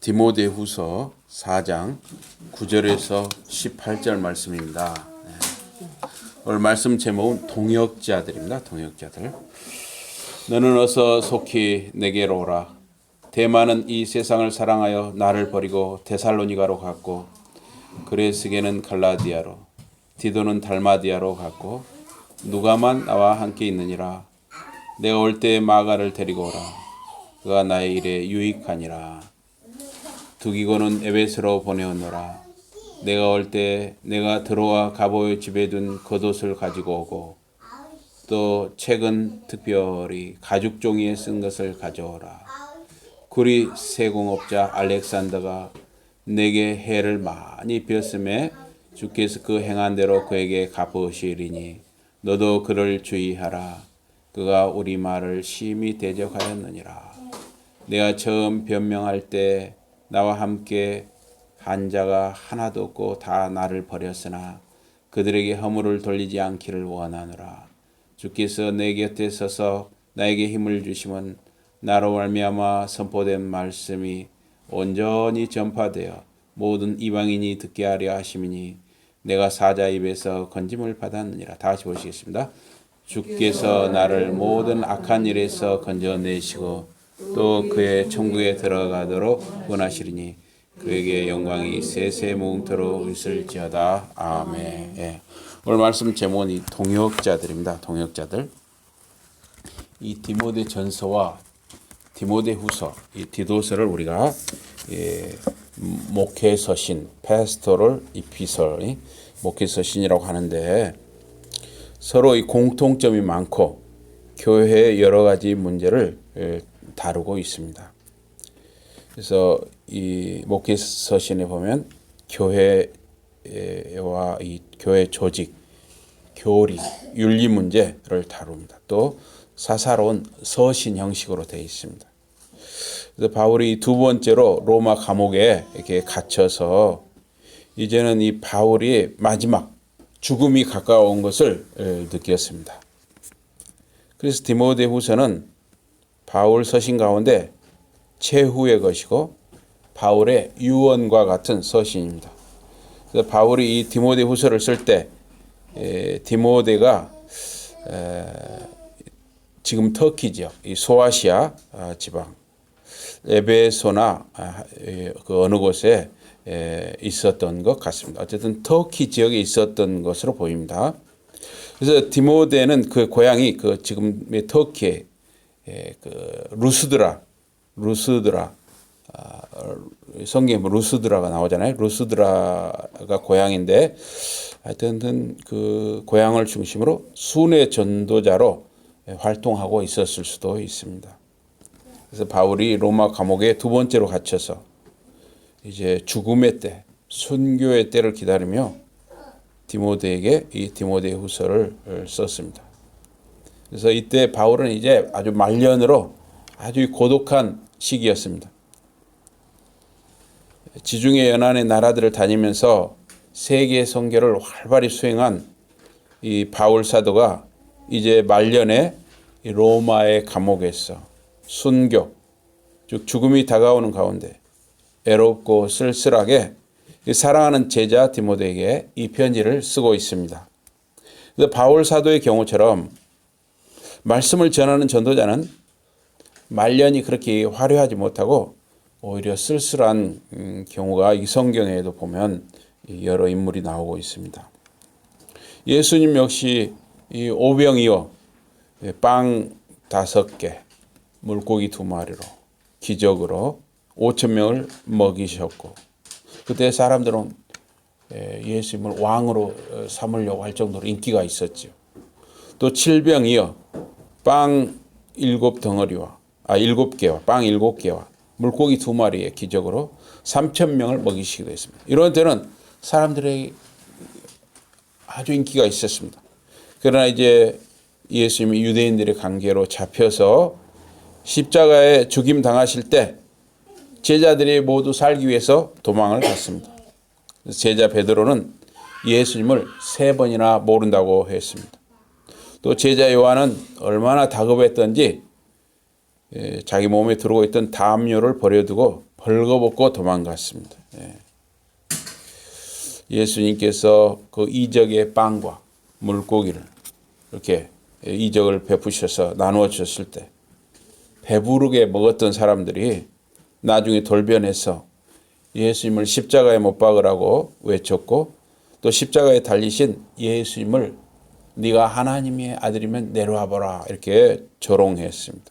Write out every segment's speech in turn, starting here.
디모데후서 4장 9절에서 18절 말씀입니다. 오늘 말씀 제목은 동역자들입니다. 동역자들. 너는 어서 속히 내게로 오라. 대마는 이 세상을 사랑하여 나를 버리고 데살로니가로 갔고, 그레스게는 갈라디아로, 디도는 달마디아로 갔고, 누가만 나와 함께 있느니라. 내가 올 때 마가를 데리고 오라. 그가 나의 일에 유익하니라. 두기고는 에베소로 보내었노라. 내가 올 때 내가 들어와 가보의 집에 둔 겉옷을 가지고 오고, 또 책은 특별히 가죽 종이에 쓴 것을 가져오라. 구리 세공업자 알렉산더가 내게 해를 많이 비었음에 주께서 그 행한 대로 그에게 갚으시리니 너도 그를 주의하라. 그가 우리 말을 심히 대적하였느니라. 내가 처음 변명할 때 나와 함께 한 자가 하나도 없고 다 나를 버렸으나 그들에게 허물을 돌리지 않기를 원하노라. 주께서 내 곁에 서서 나에게 힘을 주시면 나로 말미암아 선포된 말씀이 온전히 전파되어 모든 이방인이 듣게 하려 하심이니 내가 사자 입에서 건짐을 받았느니라. 다시 보시겠습니다. 주께서 나를 모든 악한 일에서 건져내시고 또 그의 천국에 들어가도록 원하시리니 그에게 영광이 세세무궁토록 있을지어다. 아멘. 예. 오늘 말씀 제목은 이 동역자들입니다. 동역자들. 이 디모데 전서와 디모데 후서, 이 디도서를 우리가 목회 서신, pastoral epistle, 목회 서신이라고 하는데 서로 이 공통점이 많고 교회의 여러 가지 문제를 다루고 있습니다. 그래서 이 목회 서신에 보면 교회와 이 교회 조직, 교리, 윤리 문제를 다룹니다. 또 사사로운 서신 형식으로 되어 있습니다. 그래서 바울이 두 번째로 로마 감옥에 이렇게 갇혀서 이제는 이 바울이 마지막 죽음이 가까운 것을 느꼈습니다. 그래서 디모데후서는 바울 서신 가운데 최후의 것이고 바울의 유언과 같은 서신입니다. 그래서 바울이 이 디모데후서를 쓸 때 디모데가 지금 터키 지역, 이 소아시아 지방, 에베소나 그 어느 곳에 있었던 것 같습니다. 어쨌든 터키 지역에 있었던 것으로 보입니다. 그래서 디모데는 그 고향이 그 지금의 터키의 그 루스드라 성경에 루스드라가 나오잖아요. 루스드라가 고향인데 하여튼 그 고향을 중심으로 순회 전도자로 활동하고 있었을 수도 있습니다. 그래서 바울이 로마 감옥에 두 번째로 갇혀서 이제 죽음의 때, 순교의 때를 기다리며 디모데에게 이 디모데후서를 썼습니다. 그래서 이때 바울은 이제 아주 말년으로 아주 고독한 시기였습니다. 지중해 연안의 나라들을 다니면서 세계 선교를 활발히 수행한 이 바울 사도가 이제 말년에 이 로마의 감옥에서 순교, 즉 죽음이 다가오는 가운데 애롭고 쓸쓸하게 사랑하는 제자 디모데에게 이 편지를 쓰고 있습니다. 그래서 바울 사도의 경우처럼 말씀을 전하는 전도자는 말년이 그렇게 화려하지 못하고 오히려 쓸쓸한 경우가 이 성경에도 보면 여러 인물이 나오고 있습니다. 예수님 역시 이 오병이어 빵 5개, 물고기 2마리로 기적으로 5,000명을 먹이셨고 그때 사람들은 예수님을 왕으로 삼으려고 할 정도로 인기가 있었죠. 또 칠병이어 빵 7개와 빵 7개와 물고기 2마리의 기적으로 3,000명을 먹이시기도 했습니다. 이런 때는 사람들에게 아주 인기가 있었습니다. 그러나 이제 예수님이 유대인들의 관계로 잡혀서 십자가에 죽임 당하실 때 제자들이 모두 살기 위해서 도망을 갔습니다. 제자 베드로는 예수님을 3번이나 모른다고 했습니다. 또 제자 요한은 얼마나 다급했던지 자기 몸에 들어오고 있던 담요를 버려두고 벌거벗고 도망갔습니다. 예수님께서 그 이적의 빵과 물고기를 이렇게 이적을 베푸셔서 나누어 주셨을 때 배부르게 먹었던 사람들이 나중에 돌변해서 예수님을 십자가에 못 박으라고 외쳤고, 또 십자가에 달리신 예수님을 네가 하나님의 아들이면 내려와 보라 이렇게 조롱했습니다.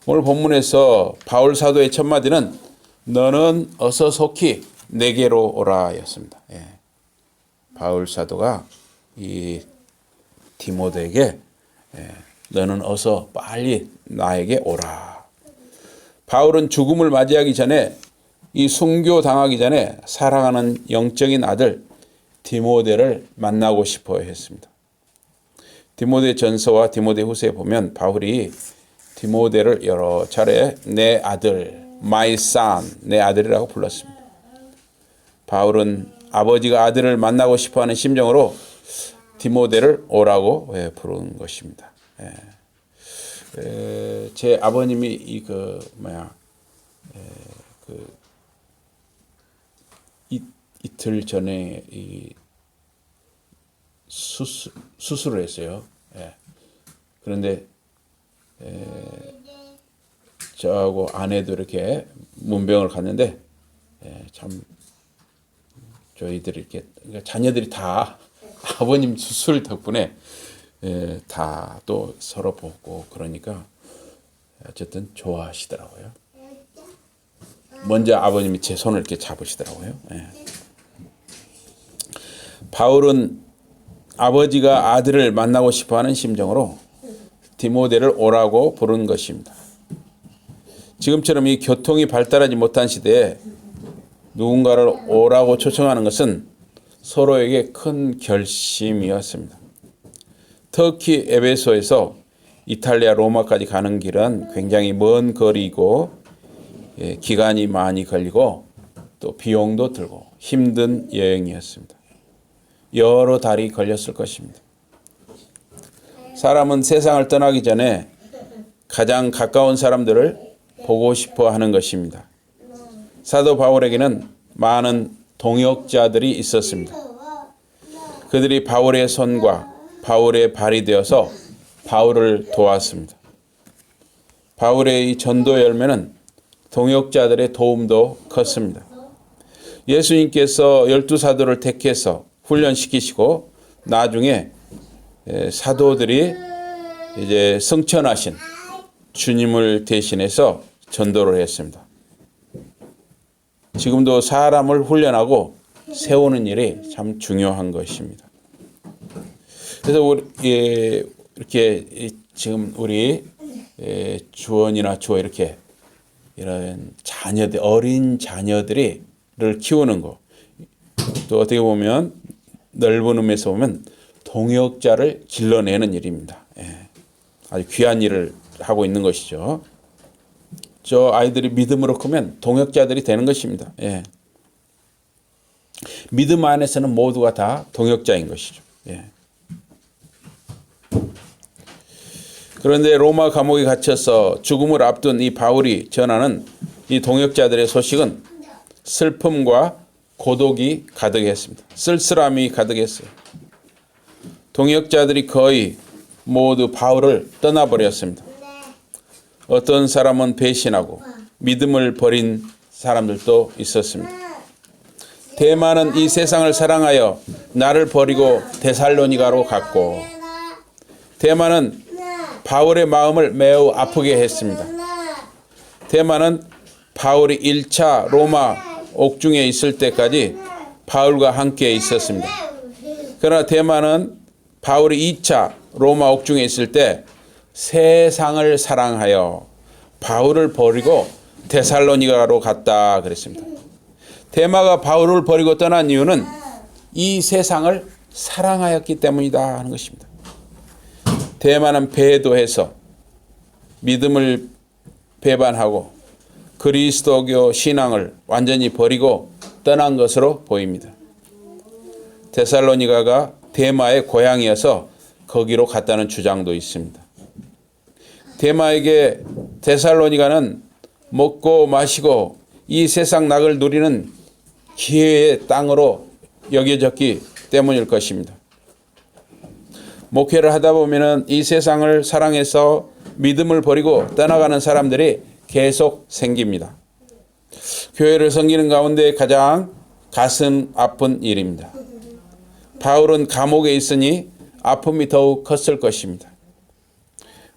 오늘 본문에서 바울 사도의 첫 마디는 너는 어서 속히 내게로 오라 였습니다. 바울 사도가 이 디모데에게 너는 어서 빨리 나에게 오라. 바울은 죽음을 맞이하기 전에, 이 순교 당하기 전에 사랑하는 영적인 아들 디모데를 만나고 싶어 했습니다. 디모데 전서와 디모데 후서에 보면 바울이 디모데를 여러 차례 내 아들, my son, 내 아들이라고 불렀습니다. 바울은 아버지가 아들을 만나고 싶어하는 심정으로 디모데를 오라고 부른 것입니다. 제 아버님이 이틀 전에 수술을 했어요. 그런데 저하고 아내도 이렇게 문병을 갔는데 참 저희들이 이렇게 자녀들이 다 아버님 수술 덕분에 다 또 서로 보고 그러니까 어쨌든 좋아하시더라고요. 먼저 아버님이 제 손을 이렇게 잡으시더라고요. 바울은 아버지가 아들을 만나고 싶어하는 심정으로 디모데를 오라고 부른 것입니다. 지금처럼 이 교통이 발달하지 못한 시대에 누군가를 오라고 초청하는 것은 서로에게 큰 결심이었습니다. 터키 에베소에서 이탈리아 로마까지 가는 길은 굉장히 먼 거리이고 기간이 많이 걸리고 또 비용도 들고 힘든 여행이었습니다. 여러 달이 걸렸을 것입니다. 사람은 세상을 떠나기 전에 가장 가까운 사람들을 보고 싶어 하는 것입니다. 사도 바울에게는 많은 동역자들이 있었습니다. 그들이 바울의 손과 바울의 발이 되어서 바울을 도왔습니다. 바울의 이 전도 열매는 동역자들의 도움도 컸습니다. 예수님께서 12사도를 택해서 훈련시키시고 나중에 사도들이 이제 승천하신 주님을 대신해서 전도를 했습니다. 지금도 사람을 훈련하고 세우는 일이 참 중요한 것입니다. 그래서 우리 이렇게 지금 우리 주원이나 주어 이렇게 이런 자녀들, 어린 자녀들을 키우는 거, 또 어떻게 보면 넓은 의미에서 보면 동역자를 길러내는 일입니다. 아주 귀한 일을 하고 있는 것이죠. 저 아이들이 믿음으로 크면 동역자들이 되는 것입니다. 믿음 안에서는 모두가 다 동역자인 것이죠. 그런데 로마 감옥에 갇혀서 죽음을 앞둔 이 바울이 전하는 이 동역자들의 소식은 슬픔과 고독이 가득했습니다. 쓸쓸함이 가득했어요. 동역자들이 거의 모두 바울을 떠나버렸습니다. 어떤 사람은 배신하고 믿음을 버린 사람들도 있었습니다. 데마는 이 세상을 사랑하여 나를 버리고 데살로니가로 갔고, 데마는 바울의 마음을 매우 아프게 했습니다. 데마는 바울이 1차 로마 옥중에 있을 때까지 바울과 함께 있었습니다. 그러나 데마는 바울이 2차 로마 옥중에 있을 때 세상을 사랑하여 바울을 버리고 데살로니가로 갔다 그랬습니다. 데마가 바울을 버리고 떠난 이유는 이 세상을 사랑하였기 때문이다 하는 것입니다. 데마는 배도해서 믿음을 배반하고 그리스도교 신앙을 완전히 버리고 떠난 것으로 보입니다. 데살로니가가 데마의 고향이어서 거기로 갔다는 주장도 있습니다. 데마에게 데살로니가는 먹고 마시고 이 세상 낙을 누리는 기회의 땅으로 여겨졌기 때문일 것입니다. 목회를 하다 보면은 이 세상을 사랑해서 믿음을 버리고 떠나가는 사람들이 계속 생깁니다. 교회를 섬기는 가운데 가장 가슴 아픈 일입니다. 바울은 감옥에 있으니 아픔이 더욱 컸을 것입니다.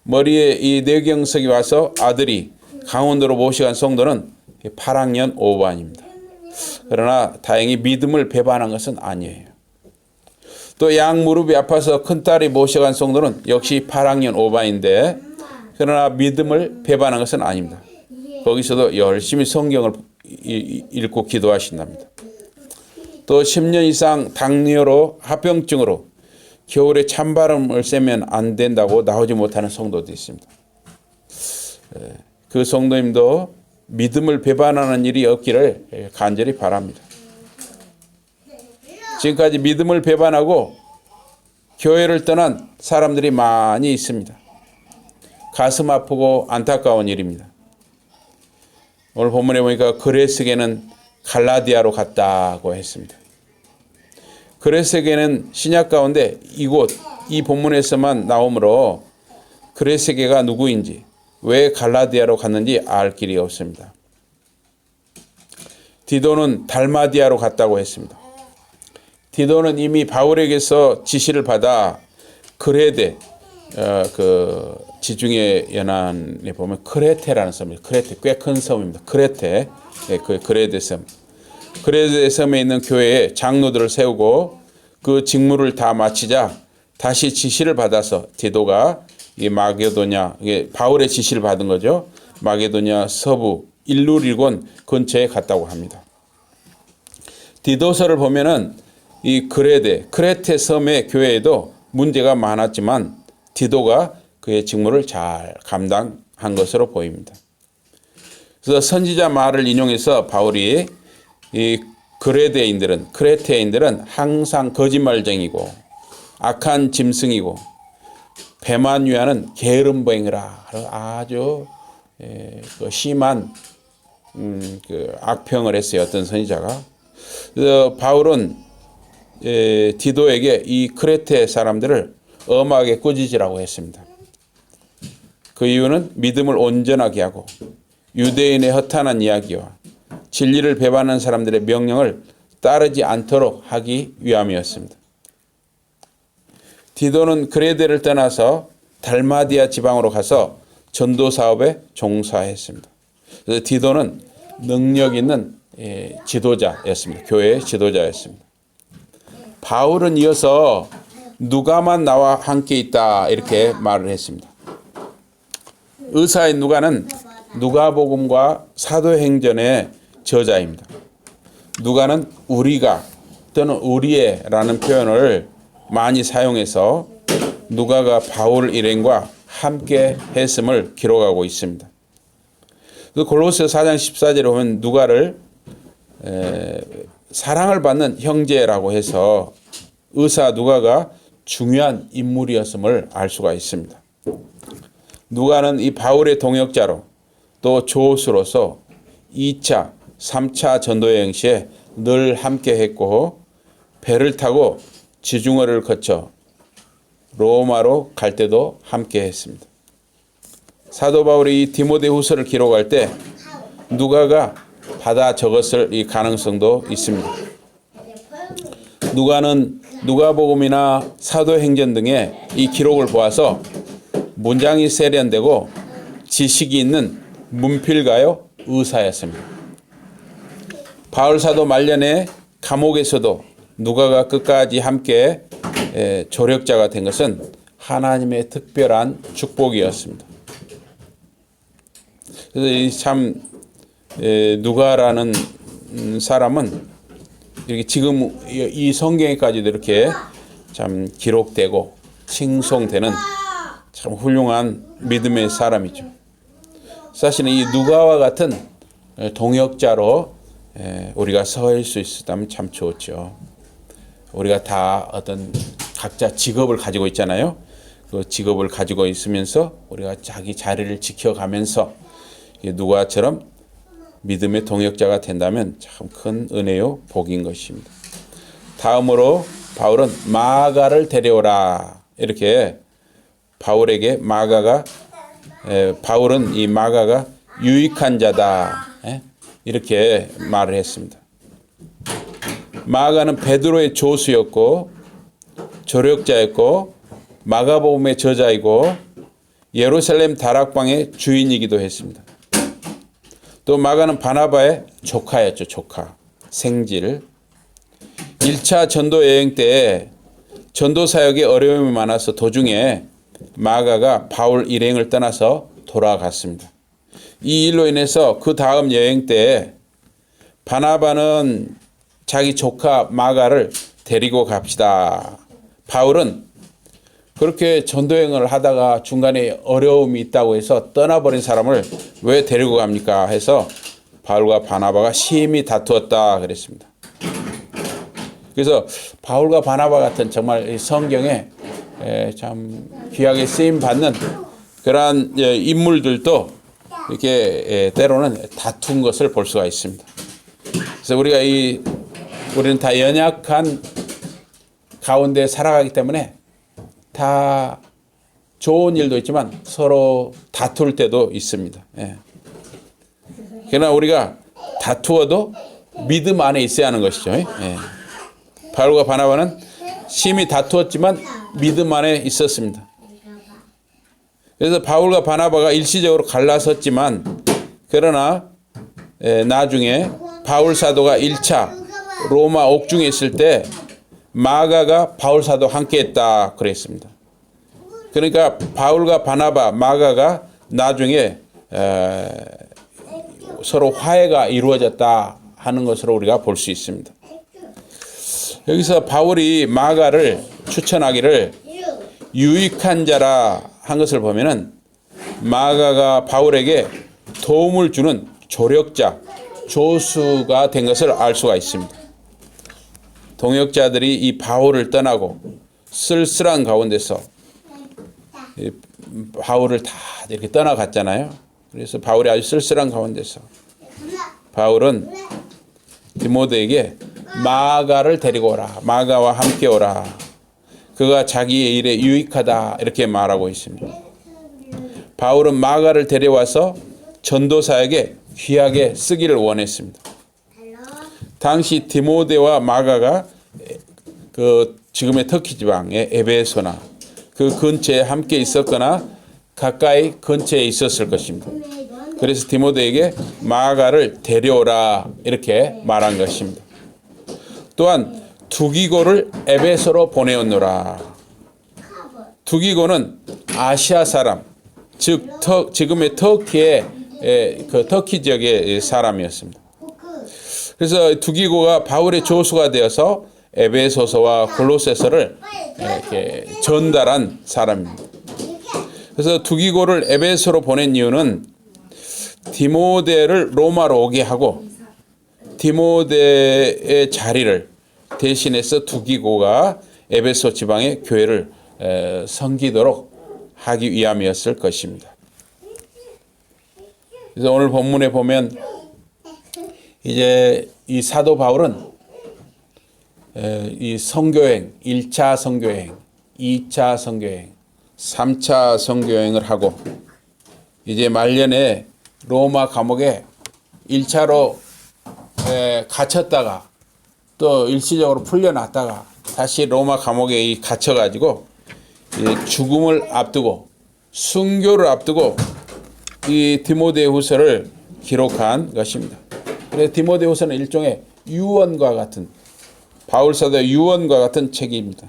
머리에 이 뇌경색이 와서 아들이 강원도로 모시간 성도는 8학년 5반입니다. 그러나 다행히 믿음을 배반한 것은 아니에요. 또 양 무릎이 아파서 큰딸이 모셔간 성도는 역시 8학년 5반인데 그러나 믿음을 배반한 것은 아닙니다. 거기서도 열심히 성경을 읽고 기도하신답니다. 또 10년 이상 당뇨로 합병증으로 겨울에 찬바람을 쐬면 안 된다고 나오지 못하는 성도도 있습니다. 그 성도님도 믿음을 배반하는 일이 없기를 간절히 바랍니다. 지금까지 믿음을 배반하고 교회를 떠난 사람들이 많이 있습니다. 가슴 아프고 안타까운 일입니다. 오늘 본문에 보니까 그레스게는 갈라디아로 갔다고 했습니다. 그레스게는 신약 가운데 이 본문에서만 나오므로 그레스게가 누구인지 왜 갈라디아로 갔는지 알 길이 없습니다. 디도는 달마디아로 갔다고 했습니다. 디도는 이미 바울에게서 지시를 받아 그레데 그 지중해 연안에 보면 크레테라는 섬입니다. 크레테 꽤 큰 섬입니다. 크레테 그 그레데 섬. 그레데 섬에 있는 교회에 장로들을 세우고 그 직무를 다 마치자 다시 지시를 받아서 디도가 이 마게도냐 바울의 지시를 받은 거죠. 마게도냐 서부 일루리곤 근처에 갔다고 합니다. 디도서를 보면은 이 크레테 섬의 교회에도 문제가 많았지만 디도가 그의 직무를 잘 감당한 것으로 보입니다. 그래서 선지자 말을 인용해서 바울이 이 크레테인들은 항상 거짓말쟁이고 악한 짐승이고 배만 위하는 게으름뱅이라 아주 심한 그 악평을 했어요. 어떤 선지자가. 그래서 바울은 디도에게 이 크레테 사람들을 엄하게 꾸짖으라고 했습니다. 그 이유는 믿음을 온전하게 하고 유대인의 허탄한 이야기와 진리를 배반하는 사람들의 명령을 따르지 않도록 하기 위함이었습니다. 디도는 그레데를 떠나서 달마디아 지방으로 가서 전도 사업에 종사했습니다. 그래서 디도는 능력 있는 지도자였습니다. 교회의 지도자였습니다. 바울은 이어서 누가만 나와 함께 있다 이렇게 말을 했습니다. 의사인 누가는 누가복음과 사도행전의 저자입니다. 누가는 우리가 또는 우리의라는 표현을 많이 사용해서 누가가 바울 일행과 함께 했음을 기록하고 있습니다. 골로새 4장 14절에 보면 누가를 사랑을 받는 형제라고 해서 의사 누가가 중요한 인물이었음을 알 수가 있습니다. 누가는 이 바울의 동역자로 또 조수로서 2차, 3차 전도여행 시에 늘 함께 했고 배를 타고 지중해를 거쳐 로마로 갈 때도 함께 했습니다. 사도 바울이 이 디모데후서를 기록할 때 누가가 받아 적었을 이 가능성도 있습니다. 누가는 누가복음이나 사도행전 등의 이 기록을 보아서 문장이 세련되고 지식이 있는 문필가요 의사였습니다. 바울 사도 말년에 감옥에서도 누가가 끝까지 함께 조력자가 된 것은 하나님의 특별한 축복이었습니다. 그래서 참 누가라는 사람은 이렇게 지금 이 성경에까지도 이렇게 참 기록되고 칭송되는 참 훌륭한 믿음의 사람이죠. 사실은 이 누가와 같은 동역자로 우리가 설 수 있었다면 참 좋죠. 우리가 다 어떤 각자 직업을 가지고 있잖아요. 그 직업을 가지고 있으면서 우리가 자기 자리를 지켜가면서 누가처럼 믿음의 동역자가 된다면 참 큰 은혜요 복인 것입니다. 다음으로 바울은 마가를 데려오라 이렇게 바울에게 바울은 이 마가가 유익한 자다 이렇게 말을 했습니다. 마가는 베드로의 조수였고 조력자였고 마가복음의 저자이고 예루살렘 다락방의 주인이기도 했습니다. 또 마가는 바나바의 조카였죠. 조카. 생질. 1차 전도 여행 때 전도 사역에 어려움이 많아서 도중에 마가가 바울 일행을 떠나서 돌아갔습니다. 이 일로 인해서 그 다음 여행 때 바나바는 자기 조카 마가를 데리고 갑시다. 바울은 그렇게 전도여행을 하다가 중간에 어려움이 있다고 해서 떠나버린 사람을 왜 데리고 갑니까? 해서 바울과 바나바가 심히 다투었다 그랬습니다. 그래서 바울과 바나바 같은 정말 성경에 참 귀하게 쓰임 받는 그러한 인물들도 이렇게 때로는 다툰 것을 볼 수가 있습니다. 그래서 우리는 다 연약한 가운데 살아가기 때문에 다 좋은 일도 있지만 서로 다툴 때도 있습니다. 그러나 우리가 다투어도 믿음 안에 있어야 하는 것이죠. 바울과 바나바는 심히 다투었지만 믿음 안에 있었습니다. 그래서 바울과 바나바가 일시적으로 갈라섰지만 그러나 나중에 바울 사도가 1차 로마 옥중에 있을 때 마가가 바울 사도 함께 했다 그랬습니다. 그러니까 바울과 바나바, 마가가 나중에 서로 화해가 이루어졌다 하는 것으로 우리가 볼 수 있습니다. 여기서 바울이 마가를 추천하기를 유익한 자라 한 것을 보면은 마가가 바울에게 도움을 주는 조력자, 조수가 된 것을 알 수가 있습니다. 동역자들이 이 바울을 떠나고 쓸쓸한 가운데서 바울을 다 이렇게 떠나갔잖아요. 그래서 바울이 아주 쓸쓸한 가운데서 바울은 디모데에게 마가를 데리고 오라. 마가와 함께 오라. 그가 자기의 일에 유익하다. 이렇게 말하고 있습니다. 바울은 마가를 데려와서 전도사에게 귀하게 쓰기를 원했습니다. 당시 디모데와 마가가 그 지금의 터키 지방의 에베소나 그 근처에 함께 있었거나 가까이 근처에 있었을 것입니다. 그래서 디모데에게 마가를 데려오라 이렇게 말한 것입니다. 또한 두기고를 에베소로 보내었노라. 두기고는 아시아 사람, 즉 지금의 터키의 그 터키 지역의 사람이었습니다. 그래서 두기고가 바울의 조수가 되어서 에베소서와 골로새서를 이렇게 전달한 사람입니다. 그래서 두기고를 에베소로 보낸 이유는 디모데를 로마로 오게 하고 디모데의 자리를 대신해서 두기고가 에베소 지방의 교회를 섬기도록 하기 위함이었을 것입니다. 그래서 오늘 본문에 보면 이제 이 사도 바울은 이 선교행, 1차 선교행, 2차 선교행, 3차 선교행을 하고 이제 말년에 로마 감옥에 1차로 갇혔다가 또 일시적으로 풀려났다가 다시 로마 감옥에 갇혀가지고 죽음을 앞두고 순교를 앞두고 이 디모데후서를 기록한 것입니다. 그래서 디모데후서는 일종의 유언과 같은 바울 사도의 유언과 같은 책입니다.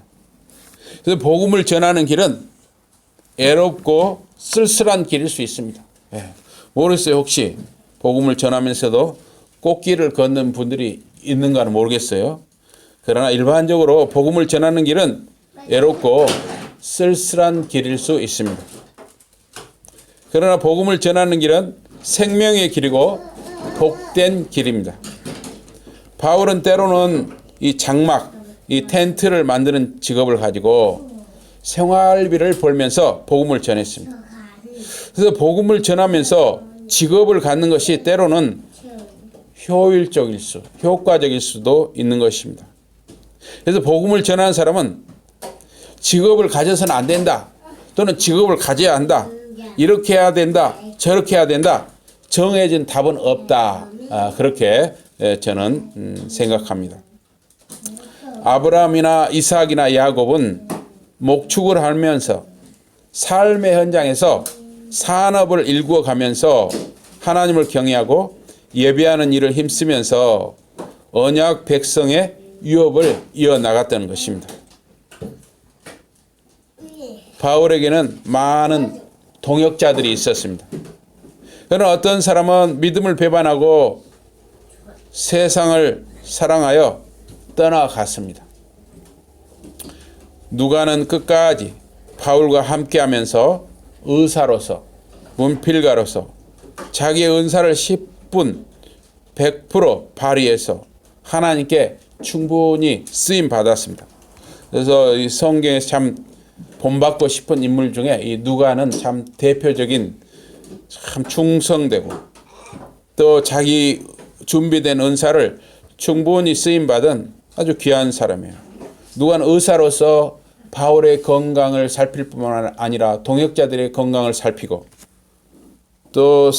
그래서 복음을 전하는 길은 애롭고 쓸쓸한 길일 수 있습니다. 모르겠어요. 혹시 복음을 전하면서도 꽃길을 걷는 분들이 있는가는 모르겠어요. 그러나 일반적으로 복음을 전하는 길은 애롭고 쓸쓸한 길일 수 있습니다. 그러나 복음을 전하는 길은 생명의 길이고 복된 길입니다. 바울은 때로는 이 장막, 이 텐트를 만드는 직업을 가지고 생활비를 벌면서 복음을 전했습니다. 그래서 복음을 전하면서 직업을 갖는 것이 때로는 효과적일 수도 있는 것입니다. 그래서 복음을 전하는 사람은 직업을 가져서는 안 된다. 또는 직업을 가져야 한다. 이렇게 해야 된다. 저렇게 해야 된다. 정해진 답은 없다. 그렇게 저는 생각합니다. 아브라함이나 이삭이나 야곱은 목축을 하면서 삶의 현장에서 산업을 일구어 가면서 하나님을 경외하고 예배하는 일을 힘쓰면서 언약 백성의 유업을 이어나갔다는 것입니다. 바울에게는 많은 동역자들이 있었습니다. 그러나 어떤 사람은 믿음을 배반하고 세상을 사랑하여 떠나갔습니다. 누가는 끝까지 바울과 함께하면서 의사로서, 문필가로서 자기의 은사를 10분 100% 발휘해서 하나님께 충분히 쓰임 받았습니다. 그래서 이 성경에서 참 본받고 싶은 인물 중에 이 누가는 참 대표적인 참 충성되고 또 자기 준비된 은사를 충분히 쓰임받은 아주 귀한 사람이에요. 누가는 의사로서 바울의 건강을 살필 뿐만 아니라 동역자들의 건강을 살피고 또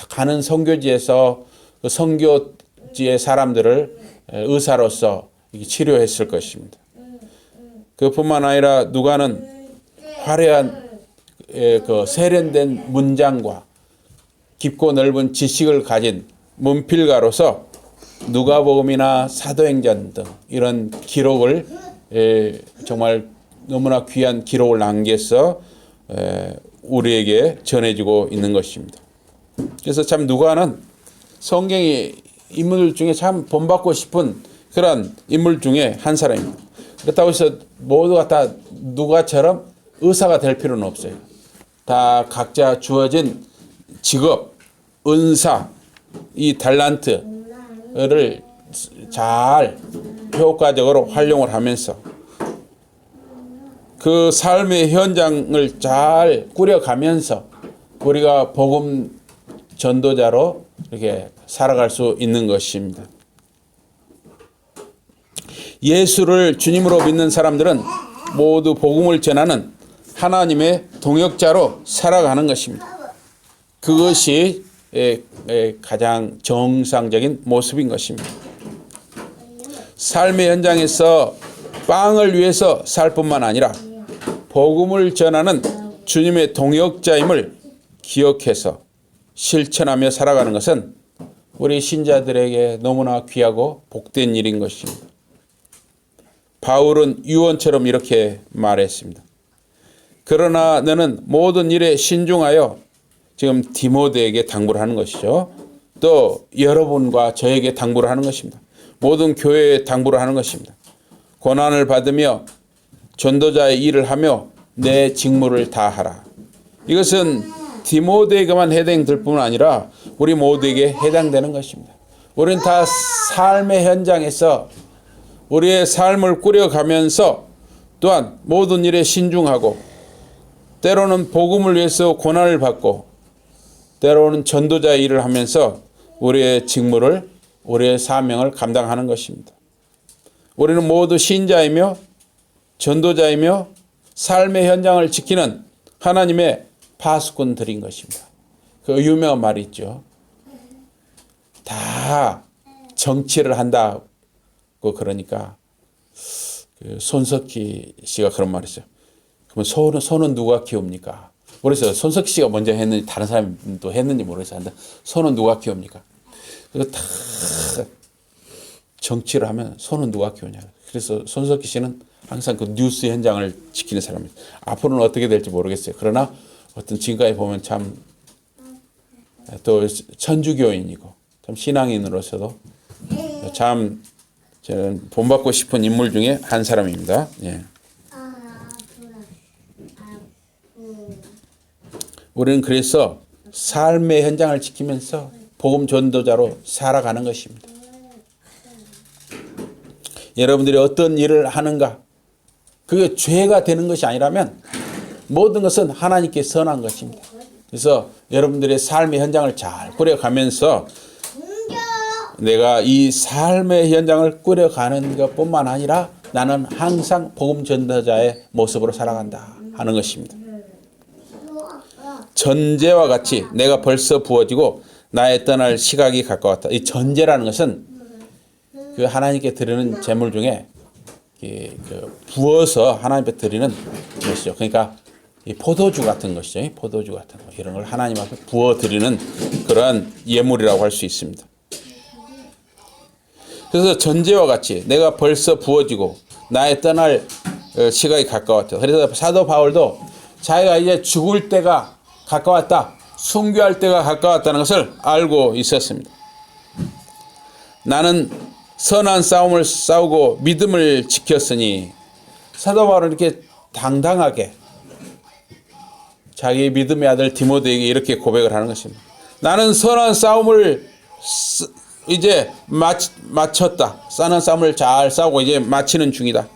가는 선교지에서 그 선교지의 사람들을 의사로서 치료했을 것입니다. 그뿐만 아니라 누가는 화려한 그 세련된 문장과 깊고 넓은 지식을 가진 문필가로서 누가복음이나 사도행전 등 이런 기록을 정말 너무나 귀한 기록을 남겨서 우리에게 전해지고 있는 것입니다. 그래서 참 누가는 성경의 인물들 중에 참 본받고 싶은 그런 인물 중에 한 사람입니다. 그렇다고 해서 모두가 다 누가처럼 의사가 될 필요는 없어요. 다 각자 주어진 직업, 은사, 이 달란트를 잘 효과적으로 활용을 하면서 그 삶의 현장을 잘 꾸려가면서 우리가 복음 전도자로 이렇게 살아갈 수 있는 것입니다. 예수를 주님으로 믿는 사람들은 모두 복음을 전하는 하나님의 동역자로 살아가는 것입니다. 그것이 가장 정상적인 모습인 것입니다. 삶의 현장에서 빵을 위해서 살 뿐만 아니라 복음을 전하는 주님의 동역자임을 기억해서 실천하며 살아가는 것은 우리 신자들에게 너무나 귀하고 복된 일인 것입니다. 바울은 유언처럼 이렇게 말했습니다. 그러나 너는 모든 일에 신중하여 지금 디모데에게 당부를 하는 것이죠. 또 여러분과 저에게 당부를 하는 것입니다. 모든 교회에 당부를 하는 것입니다. 고난을 받으며 전도자의 일을 하며 내 직무를 다하라. 이것은 디모데에게만 해당될 뿐만 아니라 우리 모두에게 해당되는 것입니다. 우리는 다 삶의 현장에서 우리의 삶을 꾸려가면서 또한 모든 일에 신중하고 때로는 복음을 위해서 고난을 받고 때로는 전도자의 일을 하면서 우리의 직무를 우리의 사명을 감당하는 것입니다. 우리는 모두 신자이며 전도자이며 삶의 현장을 지키는 하나님의 파수꾼들인 것입니다. 그 유명한 말이 있죠. 다 정치를 한다고 그러니까 손석희 씨가 그런 말을 했어요. 그러면 소는 누가 키웁니까? 그래서 손석희 씨가 먼저 했는지 다른 사람이 또 했는지 모르겠어요. 소는 누가 키웁니까? 그래서 다 정치를 하면 소는 누가 키우냐. 그래서 손석희 씨는 항상 그 뉴스 현장을 지키는 사람이에요. 앞으로는 어떻게 될지 모르겠어요. 그러나 어떤 지금까지 보면 참 또 천주교인이고 참 신앙인으로서도 참 저는 본받고 싶은 인물 중에 한 사람입니다. 예. 우리는 그래서 삶의 현장을 지키면서 복음 전도자로 살아가는 것입니다. 여러분들이 어떤 일을 하는가? 그게 죄가 되는 것이 아니라면 모든 것은 하나님께 선한 것입니다. 그래서 여러분들의 삶의 현장을 잘 꾸려가면서 내가 이 삶의 현장을 꾸려가는 것뿐만 아니라 나는 항상 복음 전도자의 모습으로 살아간다 하는 것입니다. 전제와 같이 내가 벌써 부어지고 나의 떠날 시각이 가까웠다. 이 전제라는 것은 그 하나님께 드리는 제물 중에 부어서 하나님께 드리는 것이죠. 그러니까 이 포도주 같은 것이죠. 포도주 같은 거. 이런 걸 하나님 앞에 부어 드리는 그러한 예물이라고 할 수 있습니다. 그래서 전제와 같이 내가 벌써 부어지고 나의 떠날 시각이 가까웠다. 그래서 사도 바울도 자기가 이제 죽을 때가 가까웠다. 순교할 때가 가까웠다는 것을 알고 있었습니다. 나는 선한 싸움을 싸우고 믿음을 지켰으니, 사도 바울은 이렇게 당당하게 자기 믿음의 아들 디모데에게 이렇게 고백을 하는 것입니다. 나는 선한 싸움을 이제 마쳤다. 선한 싸움을 잘 싸우고 이제 마치는 중이다.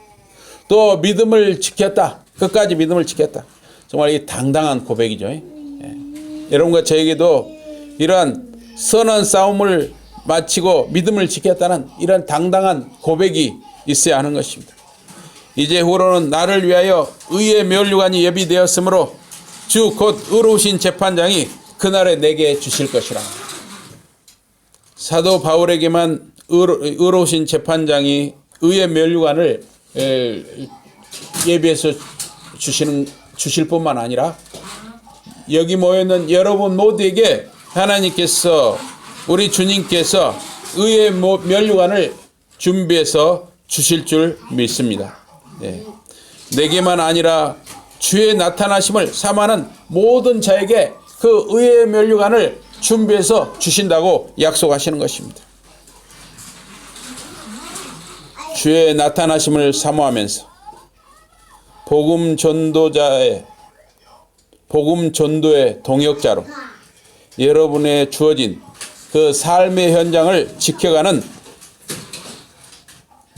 또 믿음을 지켰다. 끝까지 믿음을 지켰다. 정말 이 당당한 고백이죠. 예. 여러분과 저에게도 이러한 선한 싸움을 마치고 믿음을 지켰다는 이런 당당한 고백이 있어야 하는 것입니다. 이제 후로는 나를 위하여 의의 면류관이 예비되었으므로 주 곧 의로우신 재판장이 그날에 내게 주실 것이라. 사도 바울에게만 의로우신 재판장이 의의 면류관을 예비해서 주실 뿐만 아니라 여기 모여있는 여러분 모두에게 하나님께서, 우리 주님께서 의의 면류관을 준비해서 주실 줄 믿습니다. 네. 내게만 아니라 주의 나타나심을 사모하는 모든 자에게 그 의의 면류관을 준비해서 주신다고 약속하시는 것입니다. 주의 나타나심을 사모하면서 복음 전도의 동역자로 여러분의 주어진 그 삶의 현장을 지켜가는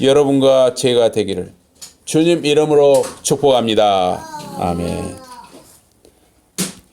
여러분과 제가 되기를 주님 이름으로 축복합니다. 아멘.